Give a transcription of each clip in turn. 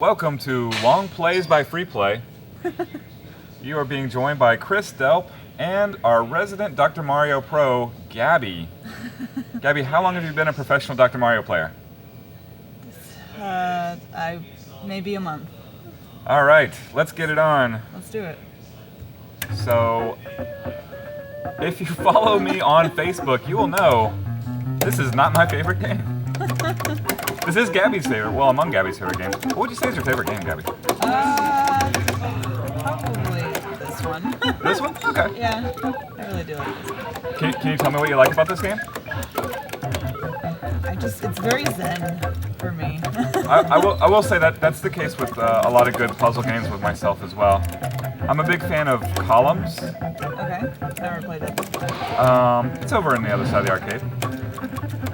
Welcome to Long Plays by Free Play. You are being joined by Chris Delp and our resident Dr. Mario Pro, Gabby. Gabby, how long have you been a professional Dr. Mario player? Maybe a month. All right, let's get it on. Let's do it. So, if you follow me on Facebook, you will know this is not my favorite game. This is Gabby's favorite. Well, among Gabby's favorite games. What would you say is your favorite game, Gabby? Probably this one. This one? Okay. Yeah, I really do like this one. Can you tell me what you like about this game? It's very zen for me. I will say that that's the case with a lot of good puzzle games with myself as well. I'm a big fan of Columns. Okay, never played it. It's over on the other side of the arcade.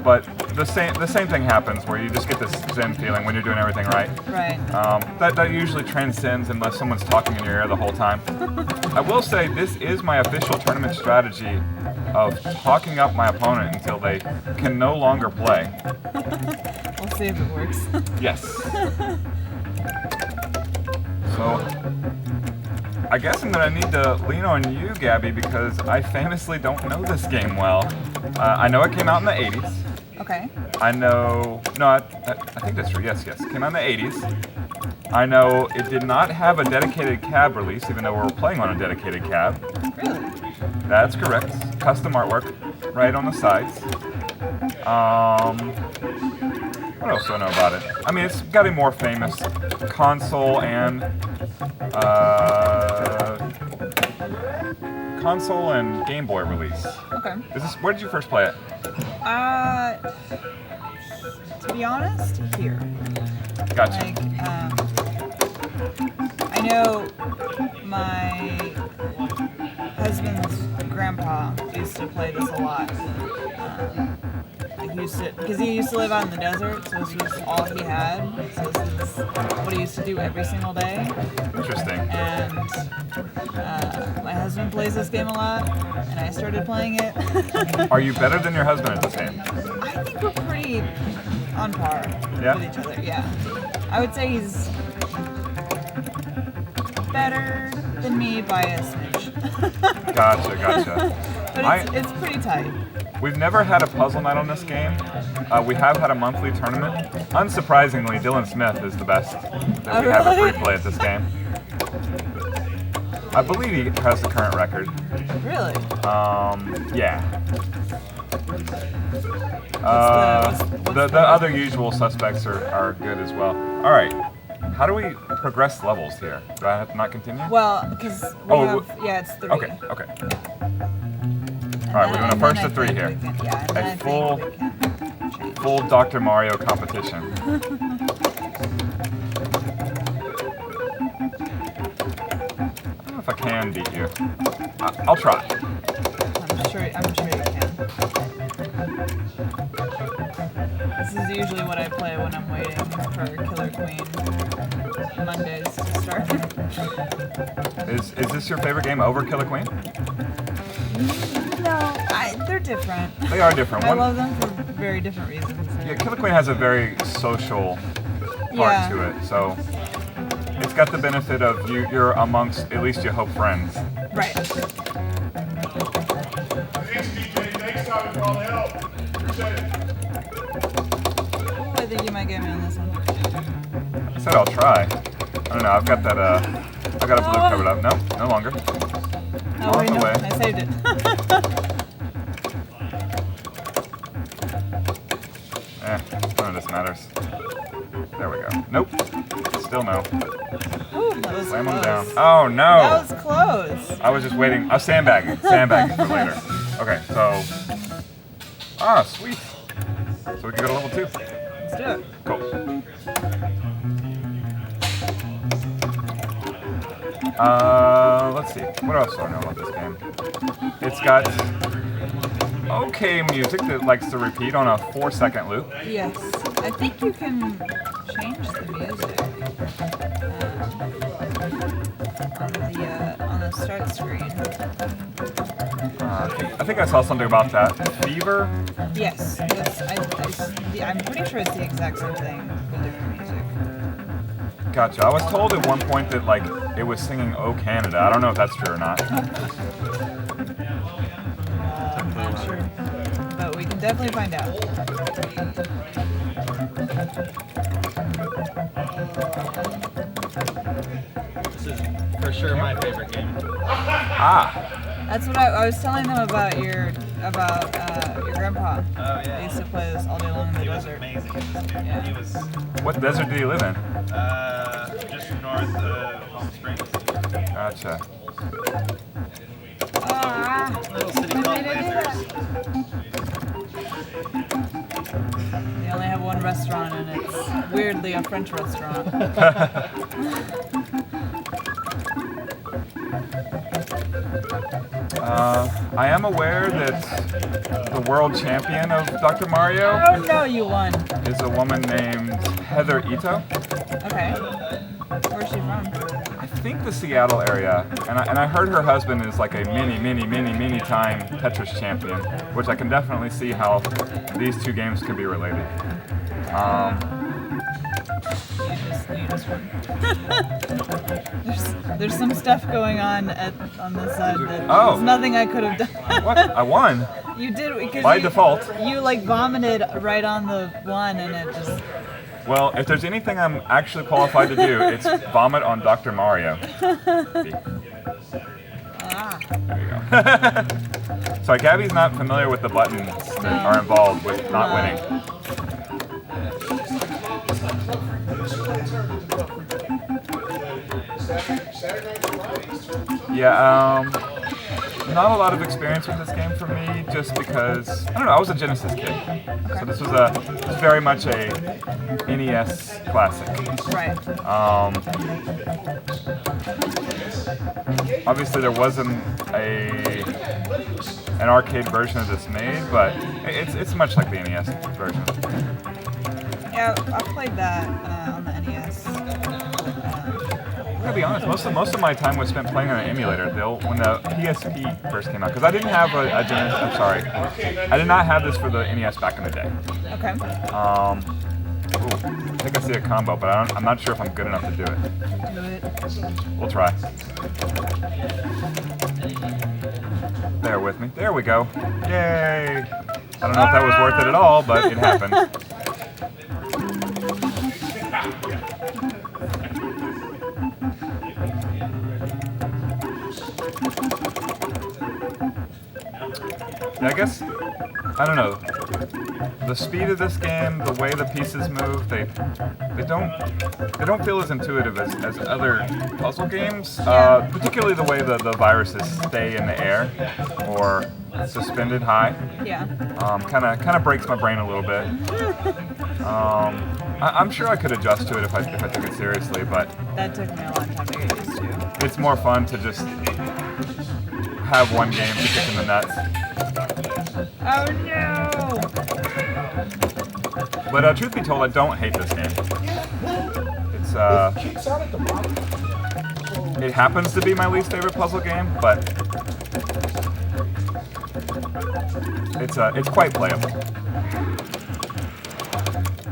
But the same thing happens where you just get this zen feeling when you're doing everything right. Right. That usually transcends unless someone's talking in your ear the whole time. I will say this is my official tournament strategy of talking up my opponent until they can no longer play. We'll see if it works. Yes. So, I guess I'm going to need to lean on you, Gabby, because I famously don't know this game well. I know it came out in the 80s. Okay. I know... No, I think that's true. Yes. It came out in the 80s. I know it did not have a dedicated cab release, even though we were playing on a dedicated cab. Really? That's correct. Custom artwork right on the sides. What else do I know about it? I mean, it's got a more famous console and Game Boy release. Okay. Where did you first play it? To be honest, here. Gotcha. I know my husband's grandpa used to play this a lot. Because he used to live out in the desert, so this was all he had. So this is what he used to do every single day. Interesting. And my husband plays this game a lot, and I started playing it. Are you better than your husband at this game? I think we're pretty on par with each other, yeah. I would say he's better than me by a smidge. Gotcha. But it's pretty tight. We've never had a puzzle night on this game. We have had a monthly tournament. Unsurprisingly, Dylan Smith is the best that we have at free play at this game. I believe he has the current record. Really? Yeah. The other usual suspects are good as well. All right. How do we progress levels here? Do I have to not continue? Well, because it's 3. Okay. All right, we're doing a first to 3 here. A full Dr. Mario competition. I don't know if I can beat you. I'll try. I'm sure you can. This is usually what I play when I'm waiting for Killer Queen Mondays to start. Is this your favorite game over Killer Queen? No, they're different. They are different. I love them for very different reasons. Yeah, Killer Queen has a very social part to it, so it's got the benefit of you're amongst, at least you hope, friends. Right. Thanks, DJ. Thanks, Tommy, for all the help. Appreciate it. Ooh, I think you might get me on this one. I said I'll try. I don't know, I've got that, I've got a blue covered up. No, no longer. Oh, wait, no, I saved it. None of this matters. There we go. Nope. Still no. Ooh, that was Slam close. them down. Oh no! That was close. I was just waiting. I was sandbagging for later. Okay, so. Sweet. So we can go to level 2. Let's do it. Cool. Let's see. What else do I know about this game? It's got okay music that likes to repeat on a 4-second loop. Yes. I think you can change the music on the start screen. I think I saw something about that. Fever? Yes. I'm pretty sure it's the exact same thing with different music. Gotcha. I was told at one point that like it was singing "Oh Canada." I don't know if that's true or not. I'm not sure, but we can definitely find out. This is for sure my favorite game. Ah. That's what I was telling them about your grandpa. Oh yeah. They used to play this all day long in the He was desert. amazing in this game. Yeah. He was What desert do you live in? just north of Palm Springs. Gotcha. Ah, Little city called Landers. they only have one restaurant, and it's weirdly a French restaurant. I am aware that the world champion of Dr. Mario Oh no, you won. is a woman named Heather Ito. Okay. Where's she from? I think the Seattle area, and I heard her husband is like a many time Tetris champion, which I can definitely see how these two games could be related. You just won. there's some stuff going on on this side that Oh. there's nothing I could have done. What? I won You did because by you, default. You like vomited right on the one, and it just. Well, if there's anything I'm actually qualified to do, it's vomit on Dr. Mario. Ah. There you go. Sorry, Gabby's not familiar with the buttons that are involved with not winning. Yeah, not a lot of experience with this game for me, just because I don't know. I was a Genesis kid, so this was very much a NES classic. Right. Obviously, there wasn't an arcade version of this made, but it's much like the NES version. Yeah, I played that on the NES. I'm gonna be honest. Most of my time was spent playing on an emulator. When the PSP first came out, because I didn't have a Genesis. I'm sorry, I did not have this for the NES back in the day. Okay. Ooh, I think I see a combo, but I'm not sure if I'm good enough to do it. Do it. We'll try. Bear with me. There we go. Yay! I don't know if that was worth it at all, but it happened. Yeah, I guess, I don't know. The speed of this game, the way the pieces move, they don't feel as intuitive as other puzzle games. Particularly the way the viruses stay in the air or suspended high. Yeah. Kind of breaks my brain a little bit. I'm sure I could adjust to it if I took it seriously, but That took me a long time to get used to. it's more fun to just have one game to kick in the nuts. Oh no! But truth be told, I don't hate this game. It happens to be my least favorite puzzle game, but it's quite playable.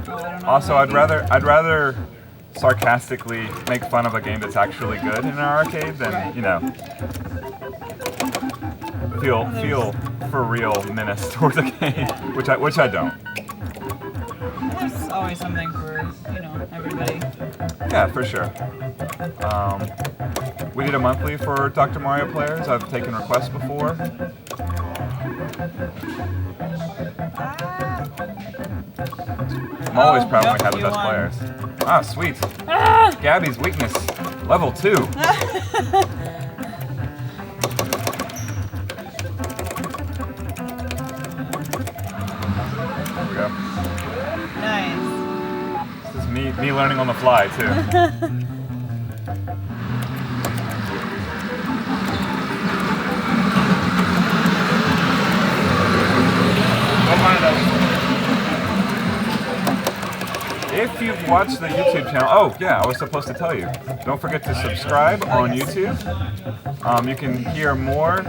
Oh, I don't know Also, how I'd rather sarcastically make fun of a game that's actually good in an arcade than Right. feel for real menace towards a game, which I don't. There's always something for everybody. Yeah, for sure. We did a monthly for Dr. Mario players. I've taken requests before. I'm always proud when we have the you best won. players. Ah, sweet. Gabby's weakness, level 2. There we go. Nice. This is me learning on the fly too. If you've watched the YouTube channel, oh yeah, I was supposed to tell you. Don't forget to subscribe on YouTube. You can hear more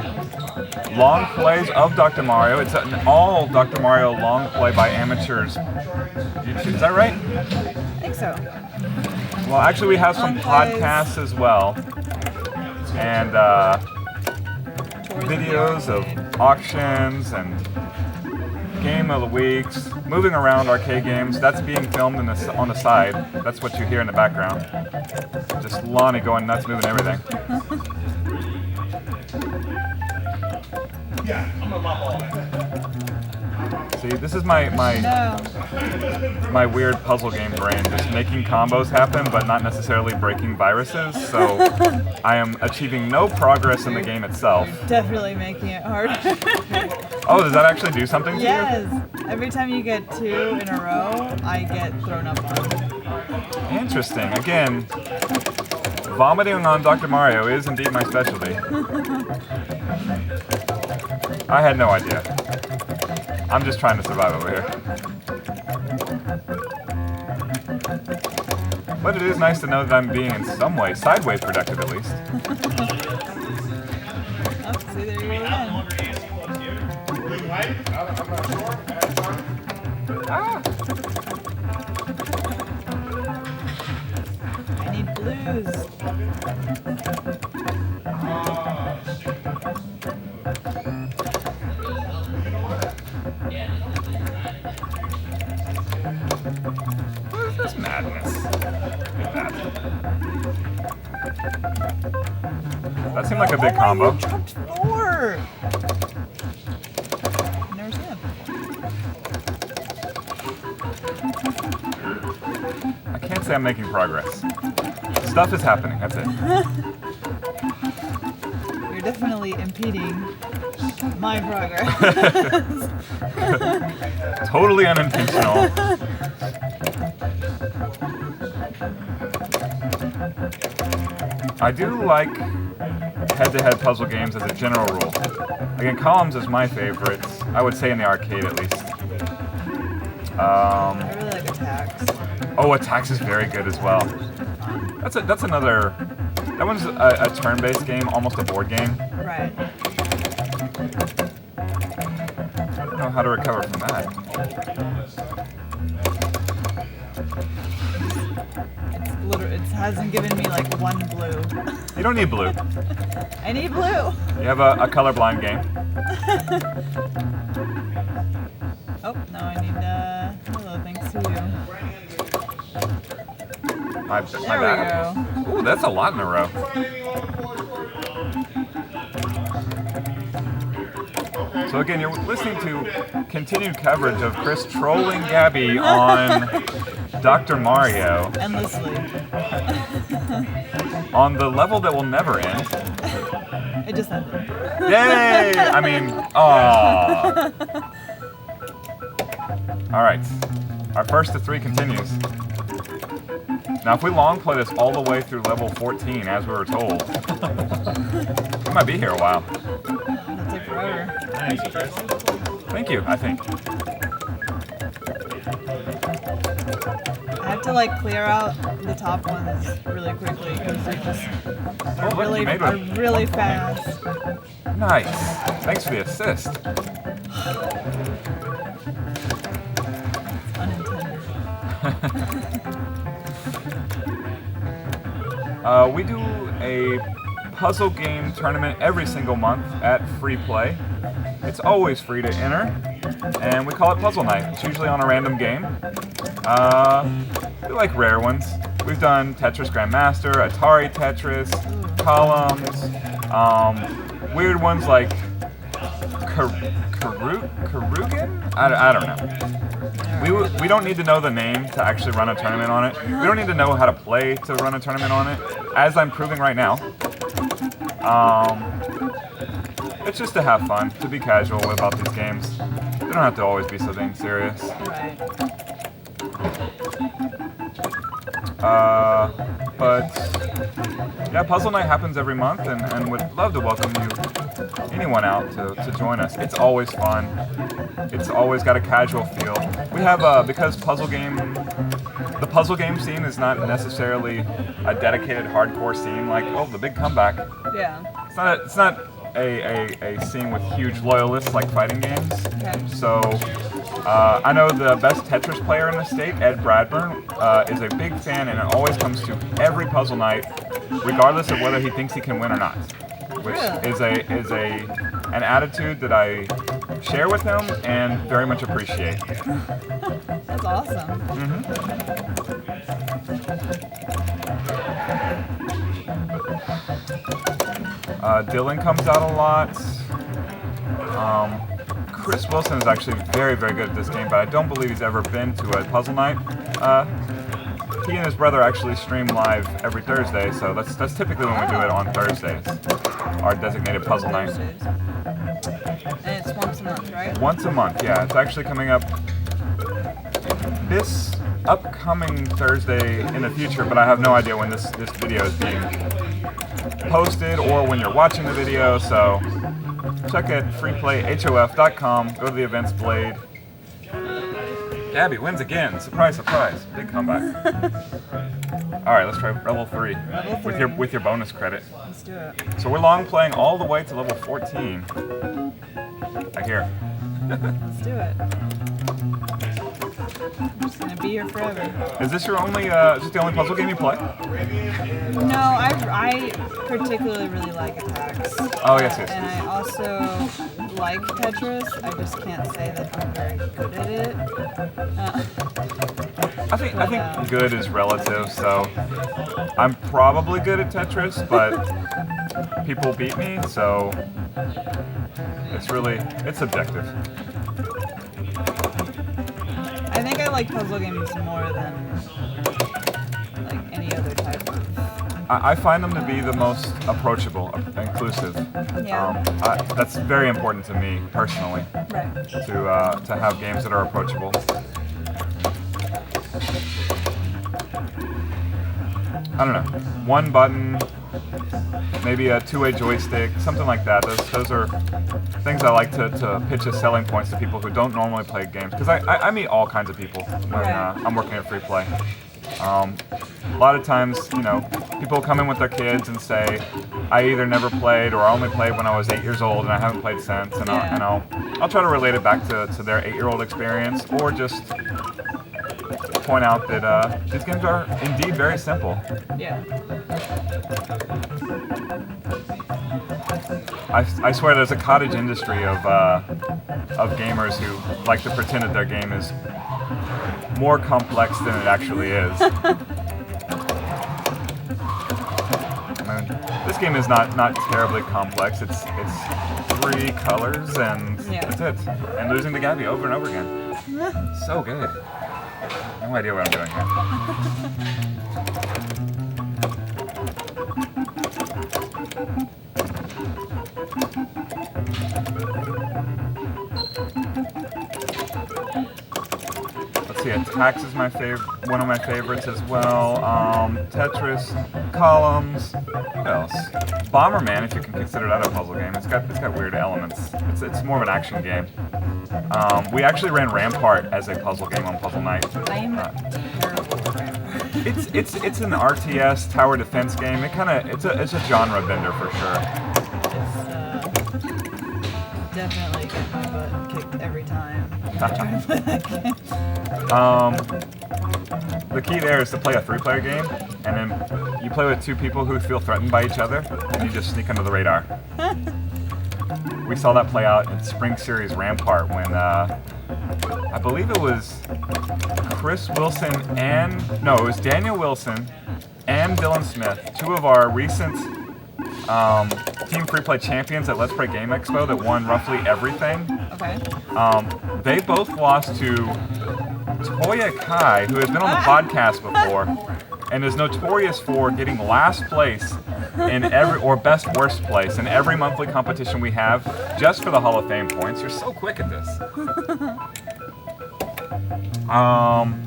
long plays of Dr. Mario. It's an all Dr. Mario long play by amateurs. YouTube, is that right? I think so. Well, actually, we have some Longplays. podcasts as well, and Tours videos the of arcade. auctions and game of the weeks, moving around arcade games. That's being filmed on the side. That's what you hear in the background. Just Lonnie going nuts, moving everything. Yeah, I'm gonna mop all that. See, this is my No. weird puzzle game brain, just making combos happen, but not necessarily breaking viruses. So I am achieving no progress in the game itself. Definitely making it harder. Oh, does that actually do something to you? Yes. Every time you get 2 in a row, I get thrown up on. Interesting. Again, vomiting on Dr. Mario is indeed my specialty. I had no idea. I'm just trying to survive over here. But it is nice to know that I'm being in some way sideways productive at least. Oh, see, there you go again. Blue and white? I'm not sure. Ah. I need blues. What is this madness? Look at that. That seemed like a big Oh my, combo. you jumped 4. Never seen that before. I can't say I'm making progress. Stuff is happening, that's it. You're definitely impeding my progress. Totally unintentional. I do like head-to-head puzzle games as a general rule. Again, Columns is my favorite, I would say in the arcade at least. I really like Attacks. Oh, Attacks is very good as well. That's another. That one's a turn-based game, almost a board game. Right. I don't know how to recover from that. It hasn't given me like 1 blue. You don't need blue. I need blue. You have a colorblind game. Oh, no, I need hello, thanks to you. My There bad. we go. Ooh, that's a lot in a row. So again, you're listening to continued coverage of Chris trolling Gabby on Dr. Mario Endlessly. on the level that will never end. It just ended. Yay! I mean, aww. All right, our first of 3 continues. Now, if we long play this all the way through level 14, as we were told, we might be here a while. It'll take forever. Thanks, Chris. Thank you, I think. I have to like clear out the top ones really quickly because they just Oh, look, you made are one. really fast. Nice. Thanks for the assist. Unintended. We do a puzzle game tournament every single month at Free Play. It's always free to enter, and we call it Puzzle Night. It's usually on a random game. We like rare ones. We've done Tetris Grandmaster, Atari Tetris, Columns, weird ones like Karugan? I don't know. We don't need to know the name to actually run a tournament on it. We don't need to know how to play to run a tournament on it, as I'm proving right now. It's just to have fun, to be casual about these games. They don't have to always be so dang serious. Right. But yeah, Puzzle Night happens every month, and would love to welcome anyone out to join us. It's always fun. It's always got a casual feel. We have because the puzzle game scene is not necessarily a dedicated hardcore scene like the Big Comeback. Yeah. It's not a scene with huge loyalists like fighting games. Okay. So I know the best Tetris player in the state, Ed Bradburn, is a big fan and always comes to every puzzle night, regardless of whether he thinks he can win or not. Which is an attitude that I share with him and very much appreciate. That's awesome. Dylan comes out a lot. Chris Wilson is actually very, very good at this game, but I don't believe he's ever been to a puzzle night. He and his brother actually stream live every Thursday, so that's typically when we do it on Thursdays, our designated puzzle night. And it's once a month, right? Once a month, yeah. It's actually coming up this upcoming Thursday in the future, but I have no idea when this video is being posted or when you're watching the video, so check it, freeplayhof.com, go to the events blade. Gabby wins again. Surprise, surprise. Big comeback. Alright, let's try level 3. With your bonus credit. Let's do it. So we're long playing all the way to level 14. I hear. Let's do it. I'm just gonna be here forever. Is this your only is this the only puzzle game you play? No, I particularly really like attacks. Oh yes. And I also like Tetris. I just can't say that I'm very good at it. I think good is relative, so I'm probably good at Tetris, but people beat me, so it's subjective. I think I like puzzle games more than like any other type of. I find them to be the most approachable, inclusive. Yeah. That's very important to me personally. Right. To have games that are approachable. I don't know. One button, maybe a two-way joystick, something like that. Those are things I like to pitch as selling points to people who don't normally play games. Because I meet all kinds of people when I'm working at Free Play. A lot of times, people come in with their kids and say, I either never played or I only played when I was 8 years old and I haven't played since. And I'll try to relate it back to their 8-year-old experience, or just point out that these games are indeed very simple. Yeah. I swear there's a cottage industry of gamers who like to pretend that their game is more complex than it actually is. This game is not terribly complex. It's 3 colors and that's it. And losing to Gabby over and over again. So good. No idea what I'm doing here. Let's see, attacks is one of my favorites as well. Tetris, columns, what else? Bomberman, if you can consider that a puzzle game. It's got weird elements. It's more of an action game. We actually ran Rampart as a puzzle game on Puzzle Night. I'm terrible at Rampart. It's an RTS tower defense game. It's a genre bender for sure. It's definitely get my butt kicked every time I try to play that game. The key there is to play a 3-player game, and then you play with 2 people who feel threatened by each other, and you just sneak under the radar. We saw that play out in Spring Series Rampart when I believe it was Chris Wilson it was Daniel Wilson and Dylan Smith, 2 of our recent Team Free Play champions at Let's Play Game Expo that won roughly everything. Okay. They both lost to Toya Kai, who has been on the podcast before and is notorious for getting last place in or best worst place in every monthly competition we have, just for the Hall of Fame points. You're so quick at this.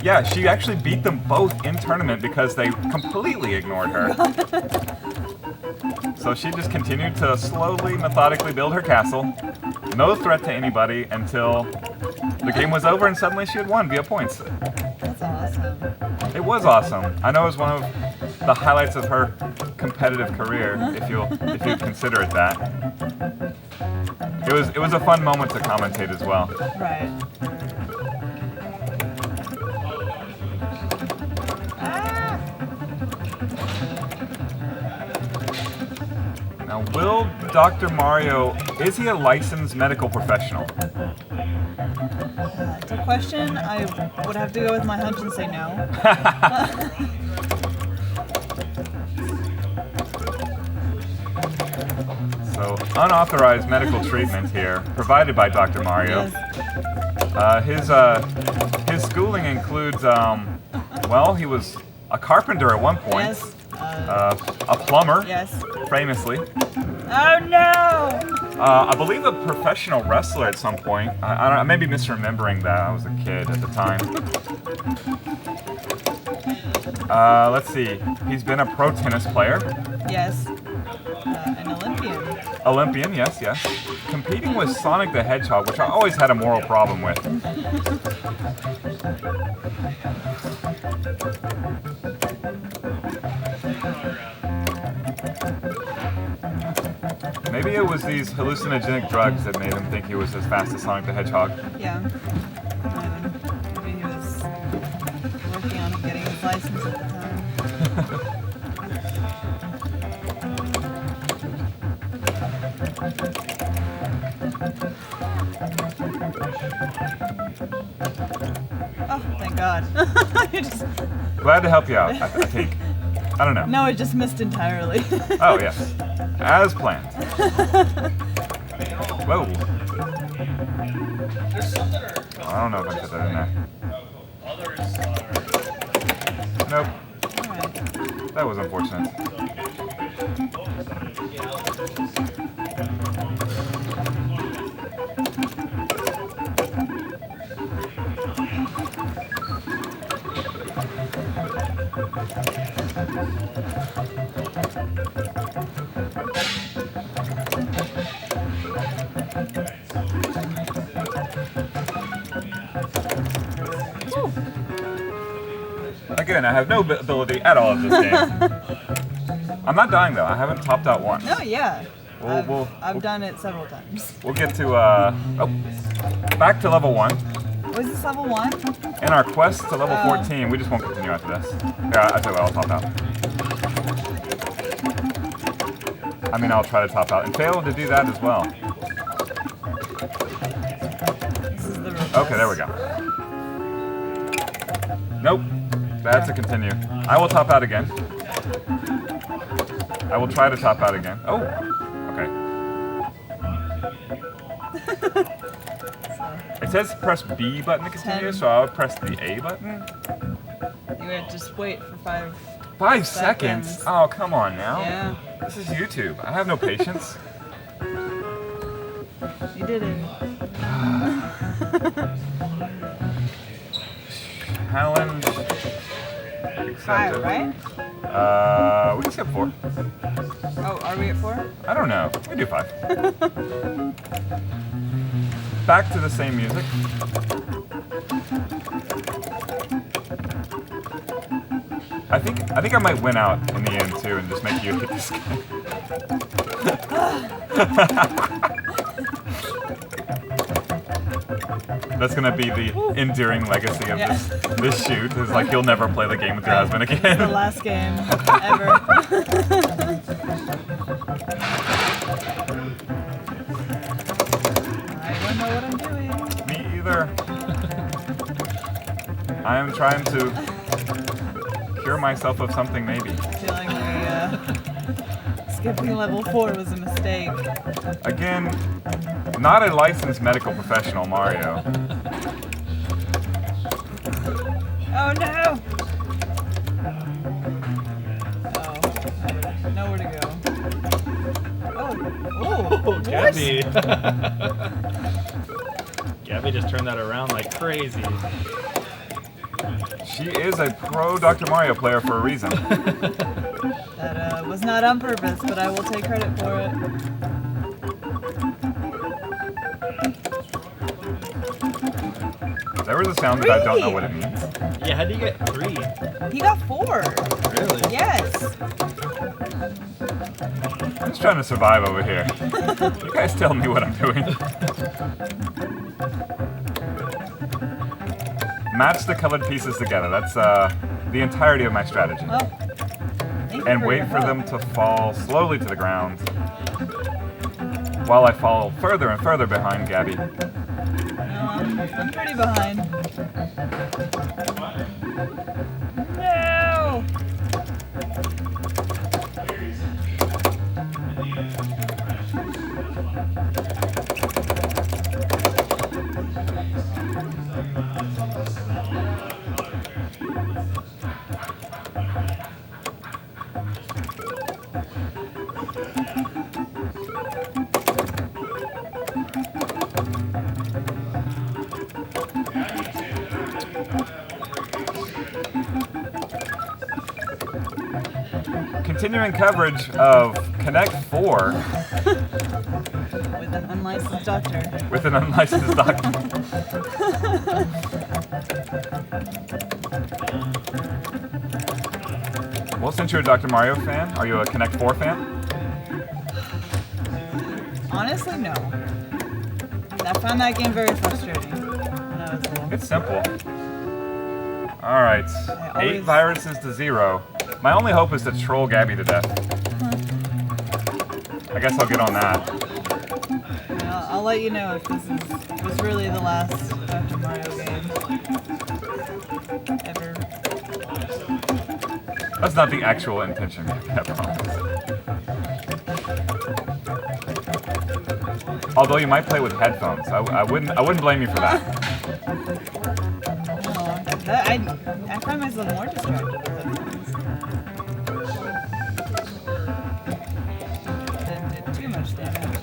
Yeah, she actually beat them both in tournament because they completely ignored her. So she just continued to slowly, methodically build her castle. No threat to anybody until the game was over and suddenly she had won via points. That's awesome. It was awesome. I know it was one of the highlights of her competitive career, if you consider it that. It was a fun moment to commentate as well. Right. Now, will Dr. Mario, is he a licensed medical professional? It's a question. I would have to go with my hunch and say no. So, unauthorized medical treatment here, provided by Dr. Mario. Yes. His schooling includes, well, he was a carpenter at one point. Yes. A plumber, Yes. famously. Oh no! I believe a professional wrestler at some point. I may be misremembering that. I was a kid at the time. Let's see. He's been a pro tennis player. Yes. An Olympian. Olympian, yes, yes. Competing with Sonic the Hedgehog, which I always had a moral problem with. Maybe it was these hallucinogenic drugs that made him think he was as fast as Sonic the Hedgehog. Yeah. Maybe he was working on getting his license at the time. Oh, thank God. You just... Glad to help you out, I think. I don't know. No, it just missed entirely. Oh, yes. As planned. Whoa. I don't know if I put that in there. Nope. Alright. That was unfortunate. Again, I have no ability at all at this game. I'm not dying though. I haven't topped out once. No, yeah. We'll I've done it several times. We'll get to back to level 1. Was this level 1? In our quest to level Oh. 14, we just won't continue after this. Yeah, I tell you what, I'll top out. I mean, I'll try to top out and fail to do that as well. This is the reverse. Okay, there we go. Nope. That's a continue. I will top out again. I will try to top out again. Oh, okay. It says press B button to continue, 10. so I would press the A button. You would just wait for 5. 5 seconds? Oh, come on now. Yeah, This is YouTube. I have no patience. you did it. Challenge 5, accepted. right? We can skip 4. Oh, are we at 4? I don't know. We do 5. Back to the same music. I think I might win out in the end too, and just make you hit this game. That's gonna be the enduring legacy of this shoot. Is like you'll never play the game with your husband again. The last game ever. I don't know what I'm doing. Me either. I am trying to cure myself of something, maybe. Feeling skipping level 4 was a mistake. Again, not a licensed medical professional, Mario. Oh no! Oh, nowhere to go. Oh, Gabby. Gabby just turned that around like crazy. She is a pro Dr. Mario player for a reason. That was not on purpose, but I will take credit for it. There was a sound that I don't know what it means. Yeah, how do you get 3? He got 4. Really? Yes. I'm just trying to survive over here. You guys tell me what I'm doing. Match the colored pieces together. That's the entirety of my strategy. Oh, thank and wait for them to fall slowly to the ground while I fall further and further behind Gabby. No, I'm pretty behind. No! Continuing coverage of Connect 4 With an unlicensed doctor. with an unlicensed doctor. Well, since you're a Dr. Mario fan, are you a Connect 4 fan? Honestly, no. I found that game very frustrating when I was little. It's simple. Alright, 8 viruses to 0. My only hope is to troll Gabby to death. I guess I'll get on that. I'll let you know if this was really the last Dr. Mario game ever. That's not the actual intention, I promise. Although you might play with headphones. I wouldn't blame you for that. I find myself more distracted with headphones. That did too much damage.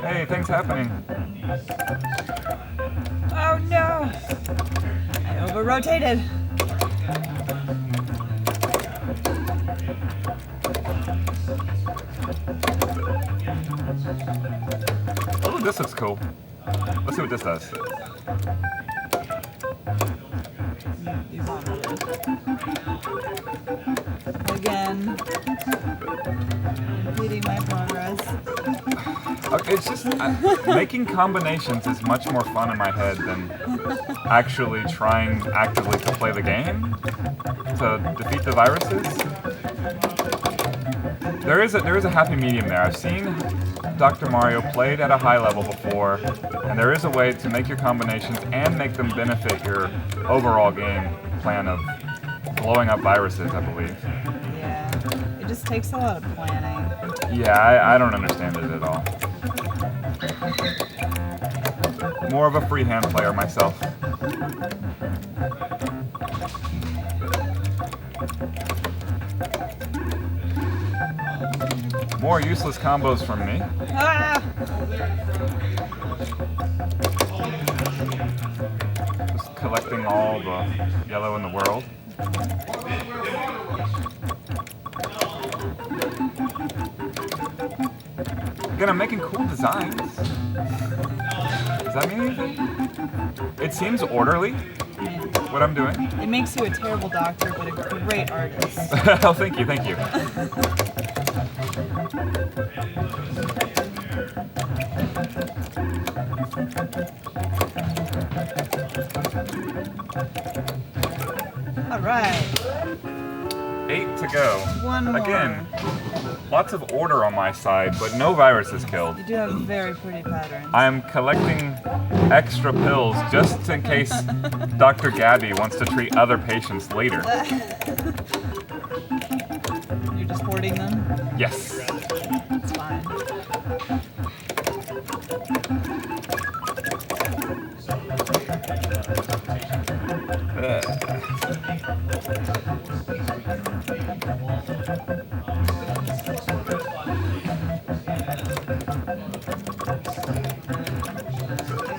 Hey, things happening. Oh no! I over-rotated. Oh, this looks cool. Let's see what this does. You vomited. Again. Impeding my progress. It's just making combinations is much more fun in my head than actually trying actively to play the game to defeat the viruses. There is a happy medium there. I've seen Dr. Mario played at a high level before, and there is a way to make your combinations and make them benefit your overall game plan of blowing up viruses, I believe. Yeah. It just takes a lot of planning. Yeah, I don't understand it at all. More of a freehand player myself. More useless combos from me. Ah! Just collecting all the yellow in the world. Again, I'm making cool designs. Does that mean anything? It seems orderly, what I'm doing. It makes you a terrible doctor, but a great artist. Oh, thank you, thank you. Alright. 8 to go. One more. Again, lots of order on my side, but no viruses killed. You do have very pretty patterns. I'm collecting extra pills just in case Dr. Gabby wants to treat other patients later. You're just hoarding them? Yes. It's fine.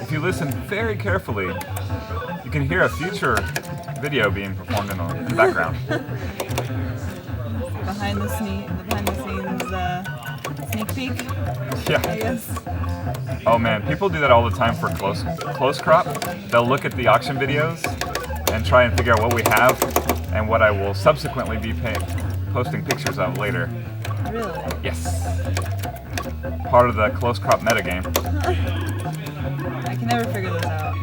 If you listen very carefully, you can hear a future video being performed in the background. Behind the scenes sneak peek, I Yeah. guess. Oh man, people do that all the time for close crop. They'll look at the auction videos and try and figure out what we have and what I will subsequently be posting pictures of later. Really? Yes. part of the close crop metagame. I can never figure this out.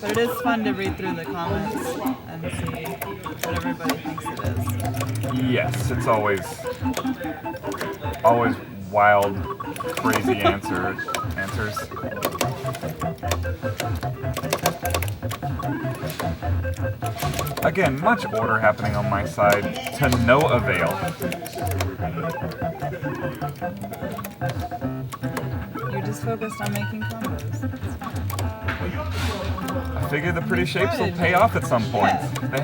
But it is fun to read through the comments and see what everybody thinks it is. Yes, it's always wild, crazy answers. Again, much order happening on my side to no avail. You're just focused on making combos. I figure the pretty shapes will pay off at some point.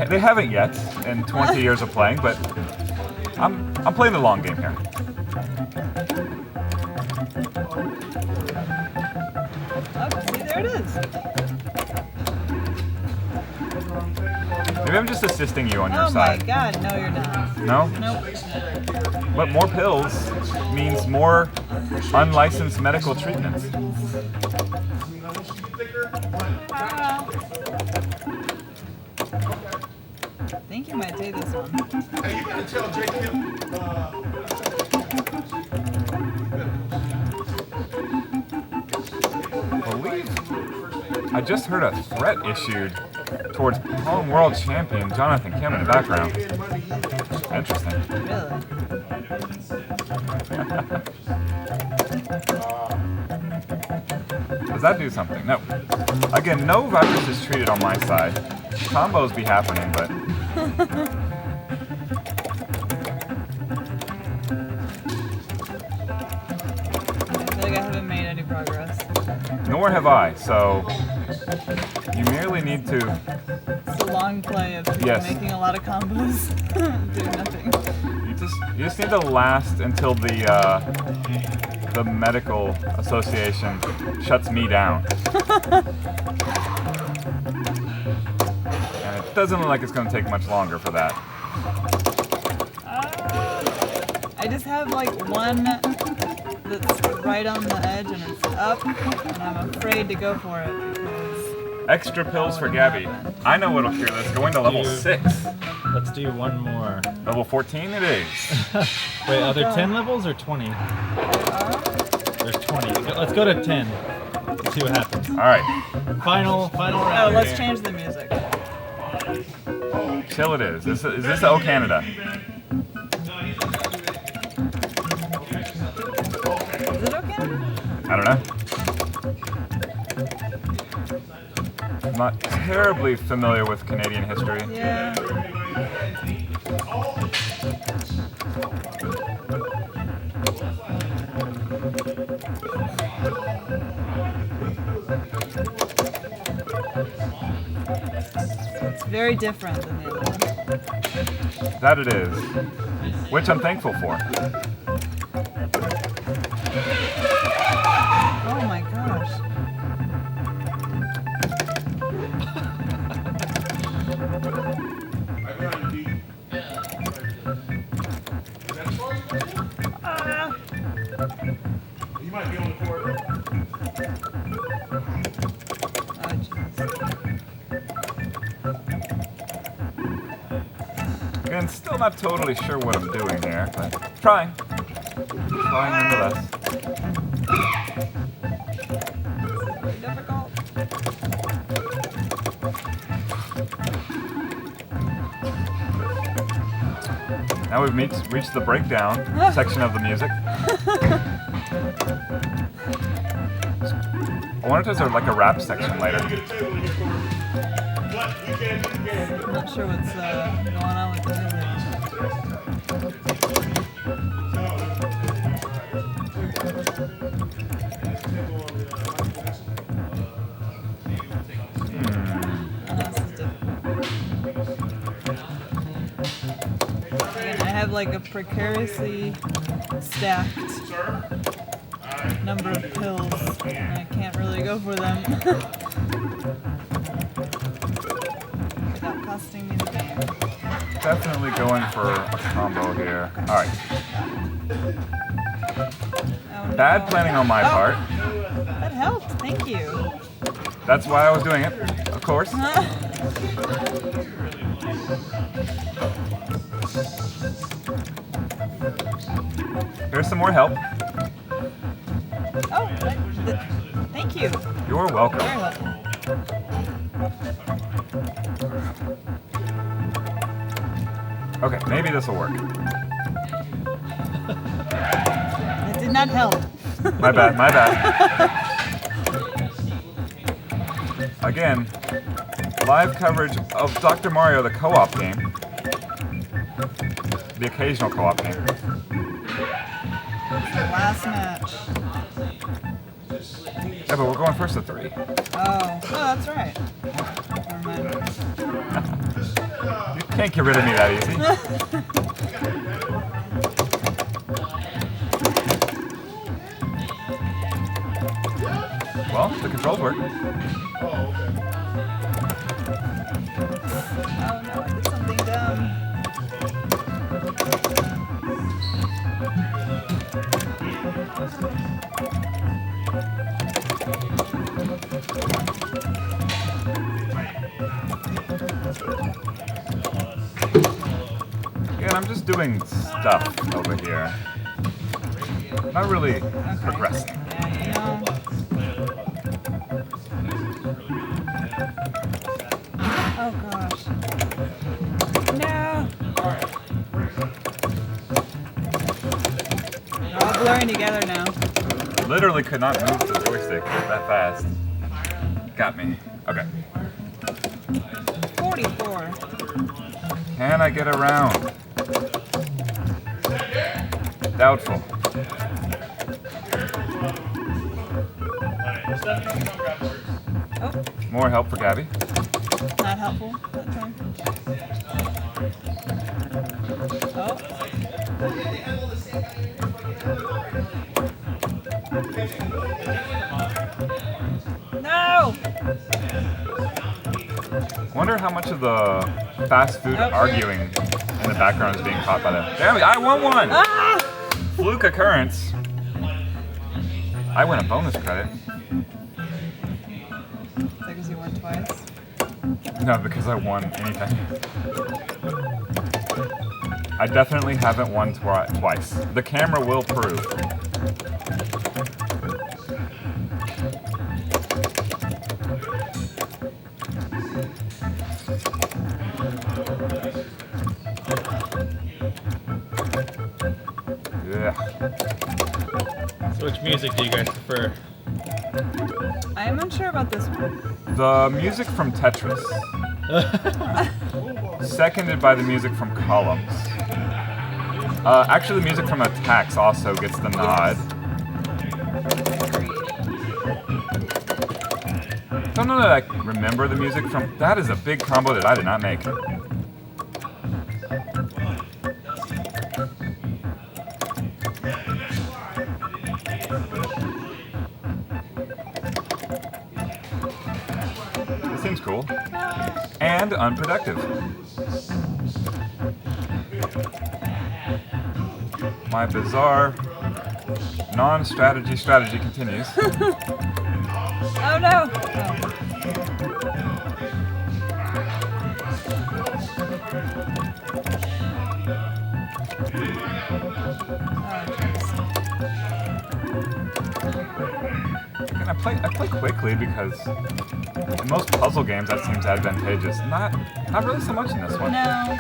They haven't yet in 20 years of playing, but I'm playing the long game here. Oh, see, there it is. Maybe I'm just assisting you on your Oh side. my god, no you're not. No? Nope. But more pills means more unlicensed medical treatments. Ah. I think you might take this one. Hey, you gotta tell JQ. I just heard a threat issued towards home world champion Jonathan Kim in the background. Interesting. Really? Does that do something? No. Again, no virus is treated on my side. Combos be happening, but I feel like I haven't made any progress. nor have I. So you merely need to. It's a long play of people Yes. making a lot of combos, doing nothing. You just need to last until the medical association shuts me down. And it doesn't look like it's going to take much longer for that. I just have like one that's right on the edge and it's up, and I'm afraid to go for it because Extra pills for Gabby. I know what'll cure this. Going to level 6. Let's do one more. Level 14 it is. Wait, are there God. 10 levels or 20? There's 20. Let's go to 10. Let's see what happens. Alright. Final oh, round. let's change the music. Chill it is. Is this O Canada? Is it okay? I don't know. I'm not terribly familiar with Canadian history. Yeah. It's very different than the other one. That it is. Which I'm thankful for. Oh my gosh. Ah. You might be on the court. Oh, jeez. Again, still not totally sure what I'm doing here, but trying. Trying nonetheless. Very difficult. Now we've reached the breakdown section of the music. I wonder if there's like a rap section later. Get a table in your corner. But you can't do the game. I'm not sure what's going on with the music. I have like a precariously stacked number of pills, and I can't really go for them without costing me the game. Definitely going for a combo here. Alright. Oh, no. Bad planning on my part. That helped, thank you. That's why I was doing it, of course. Here's some more help. Oh, thank you. You're welcome. Very helpful. Okay, maybe this will work. That did not help. My bad, my bad. Again, live coverage of Dr. Mario, the co-op game. The occasional co-op game. Last match. Yeah, but we're going first to 3. Oh, that's right. Never mind. You can't get rid of me that easy. Well, the controls work. Oh no, I did something dumb. Again, I'm just doing stuff over here. Not really progressing. Yeah, you know. Oh gosh. No. They're all blurring together now. Literally could not move the joystick that fast. Got me. Okay. 44. Can I get around? Doubtful. Oh, More help for Gabby. not helpful that time. Oh. No! Wonder how much of the fast food arguing in the background is being caught by the. Damn it! I won one. Ah! Fluke occurrence. I win a bonus credit. Is that because you won twice? No, because I won anything. I definitely haven't won twice. The camera will prove. Yeah. So which music do you guys prefer? I am unsure about this one. The music from Tetris. Seconded by the music from Columns. Actually, the music from Attacks also gets the nod. Don't know that I remember the music from. That is a big combo that I did not make. This seems cool. And unproductive. My bizarre non-strategy strategy continues. Oh no! And I play quickly because in most puzzle games that seems advantageous. Not really so much in this one. No.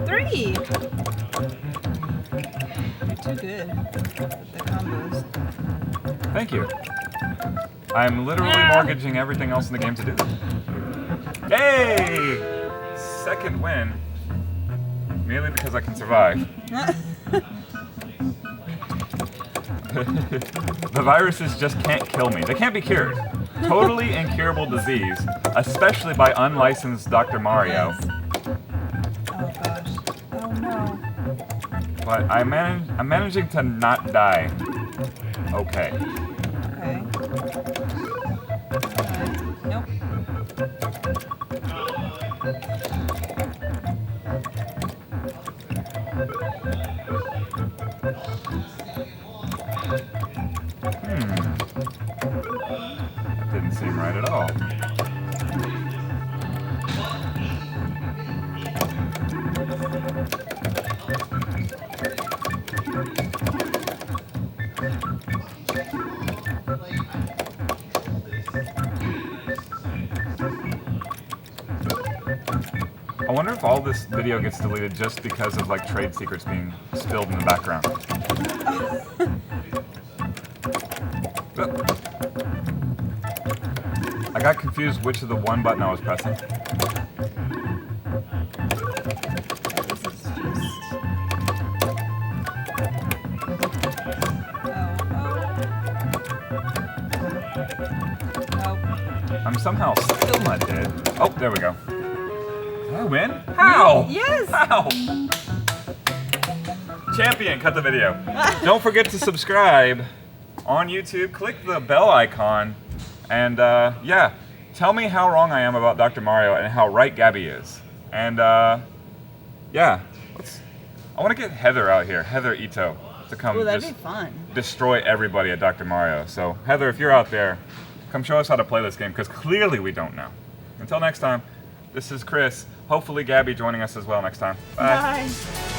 Three! You're too good with the combos. Thank you. I'm literally mortgaging everything else in the game to do it. Yay! Second win. Merely because I can survive. The viruses just can't kill me. They can't be cured. Totally incurable disease, especially by unlicensed Dr. Mario. Yes. Oh gosh. Oh no. But I'm managing to not die. Okay. Okay. Nope. That didn't seem right at all. I wonder if all this video gets deleted just because of like trade secrets being spilled in the background. I got confused which of the one button I was pressing. I'm somehow still not dead. Oh, there we go. Did I win? How? Yes. How? Champion, cut the video. Don't forget to subscribe on YouTube. Click the bell icon. And yeah, tell me how wrong I am about Dr. Mario and how right Gabby is. And yeah, I want to get Heather out here, Heather Ito, to come That'd just be fun. destroy everybody at Dr. Mario. So Heather, if you're out there, come show us how to play this game, because clearly we don't know. Until next time, this is Chris. Hopefully Gabby joining us as well next time. Bye. Bye.